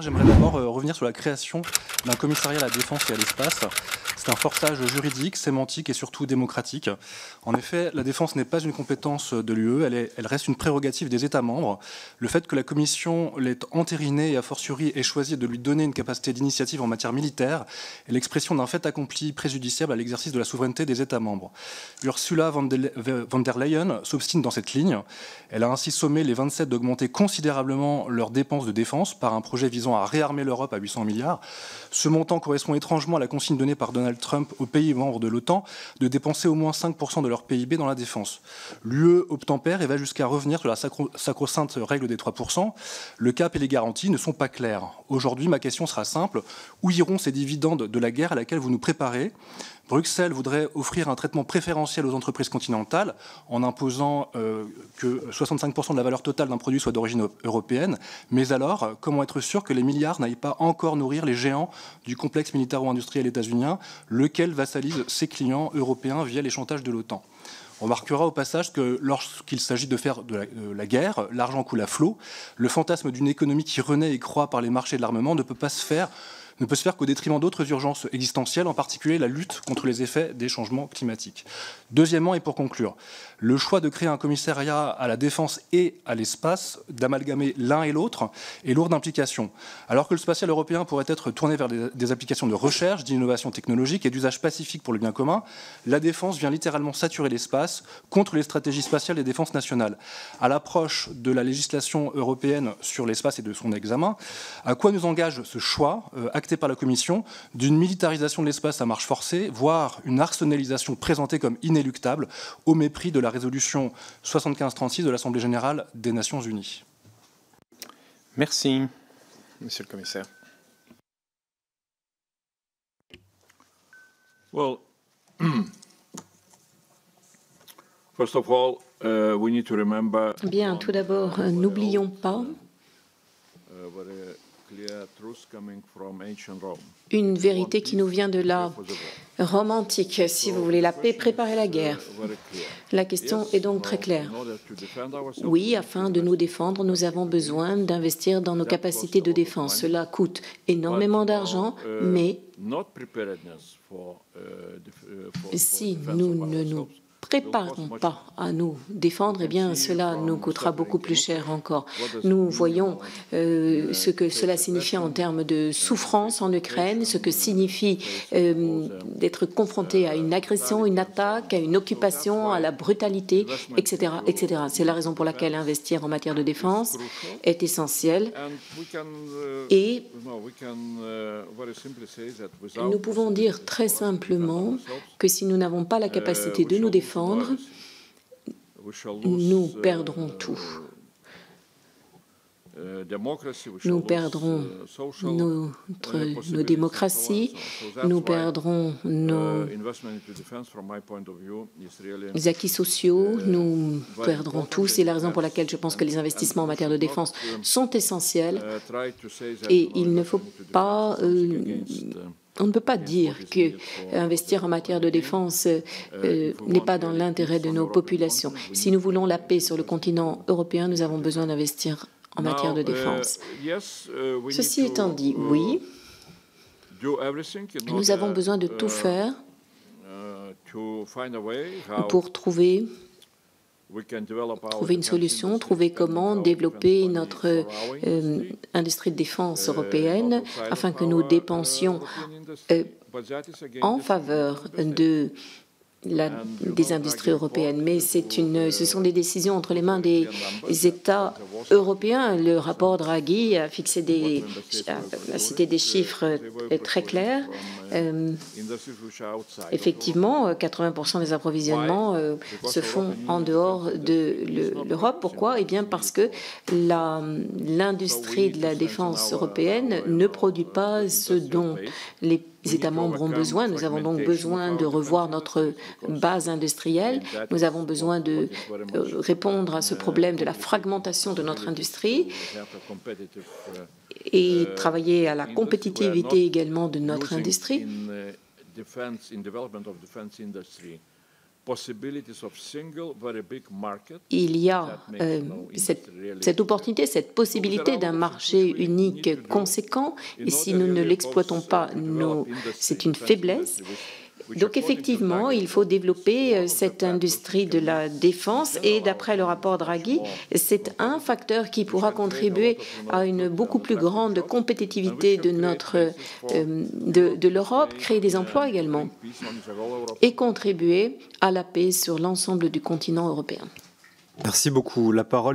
J'aimerais d'abord revenir sur la création d'un commissariat à la défense et à l'espace. C'est un forçage juridique, sémantique et surtout démocratique. En effet, la défense n'est pas une compétence de l'UE, elle reste une prérogative des États membres. Le fait que la Commission l'ait entérinée et a fortiori ait choisi de lui donner une capacité d'initiative en matière militaire est l'expression d'un fait accompli préjudiciable à l'exercice de la souveraineté des États membres. Ursula von der Leyen s'obstine dans cette ligne. Elle a ainsi sommé les 27 d'augmenter considérablement leurs dépenses de défense par un projet visant à réarmer l'Europe à 800 milliards. Ce montant correspond étrangement à la consigne donnée par Donald Trump aux pays membres de l'OTAN de dépenser au moins 5% de leur PIB dans la défense. L'UE obtempère et va jusqu'à revenir sur la sacro-sainte règle des 3%. Le cap et les garanties ne sont pas clairs. Aujourd'hui, ma question sera simple. Où iront ces dividendes de la guerre à laquelle vous nous préparez ? Bruxelles voudrait offrir un traitement préférentiel aux entreprises continentales en imposant que 65% de la valeur totale d'un produit soit d'origine européenne. Mais alors, comment être sûr que les milliards n'aillent pas encore nourrir les géants du complexe militaro-industriel états-unien, lequel vassalise ses clients européens via les chantages de l'OTAN ? On remarquera au passage que lorsqu'il s'agit de faire de la guerre, l'argent coule à flot. Le fantasme d'une économie qui renaît et croît par les marchés de l'armement ne peut se faire qu'au détriment d'autres urgences existentielles, en particulier la lutte contre les effets des changements climatiques. Deuxièmement, et pour conclure, le choix de créer un commissariat à la défense et à l'espace, d'amalgamer l'un et l'autre, est lourd d'implications. Alors que le spatial européen pourrait être tourné vers des applications de recherche, d'innovation technologique et d'usage pacifique pour le bien commun, la défense vient littéralement saturer l'espace contre les stratégies spatiales des défenses nationales. À l'approche de la législation européenne sur l'espace et de son examen, à quoi nous engage ce choix acté par la Commission d'une militarisation de l'espace à marche forcée, voire une arsenalisation présentée comme inéluctable au mépris de la résolution 7536 de l'Assemblée générale des Nations unies. Merci, Monsieur le Commissaire. Well, first of all, we need to remember. Bien, tout d'abord, n'oublions pas une vérité qui nous vient de la Rome antique. Si vous voulez la paix, préparez la guerre. La question est donc très claire. Oui, afin de nous défendre, nous avons besoin d'investir dans nos capacités de défense. Cela coûte énormément d'argent, mais si nous ne nous préparons pas à nous défendre, eh bien, cela nous coûtera beaucoup plus cher encore. Nous voyons ce que cela signifie en termes de souffrance en Ukraine, ce que signifie d'être confronté à une agression, une attaque, à une occupation, à la brutalité, etc., etc. C'est la raison pour laquelle investir en matière de défense est essentiel. Et nous pouvons dire très simplement que si nous n'avons pas la capacité de nous défendre, nous perdrons tout. Nous perdrons nos démocraties, nous perdrons nos acquis sociaux, nous perdrons tout. C'est la raison pour laquelle je pense que les investissements en matière de défense sont essentiels et il ne faut pas... On ne peut pas dire qu'investir en matière de défense n'est pas dans l'intérêt de nos populations. Si nous voulons la paix sur le continent européen, nous avons besoin d'investir en matière de défense. Ceci étant dit, oui, nous avons besoin de tout faire pour trouver une solution, trouver comment développer notre industrie de défense européenne afin que nous dépensions en faveur des industries européennes. Mais ce sont des décisions entre les mains des États européens. Le rapport Draghi a cité des chiffres très clairs. Effectivement, 80% des approvisionnements se font en dehors de l'Europe. Pourquoi ? Eh bien parce que l'industrie de la défense européenne ne produit pas ce dont les États membres ont besoin. Nous avons donc besoin de revoir notre base industrielle. Nous avons besoin de répondre à ce problème de la fragmentation de notre industrie et travailler à la compétitivité également de notre industrie. il y a cette opportunité, cette possibilité d'un marché unique conséquent, et si nous ne l'exploitons pas, c'est une faiblesse. Donc effectivement, il faut développer cette industrie de la défense et d'après le rapport Draghi, c'est un facteur qui pourra contribuer à une beaucoup plus grande compétitivité de l'Europe, créer des emplois également et contribuer à la paix sur l'ensemble du continent européen. Merci beaucoup. La parole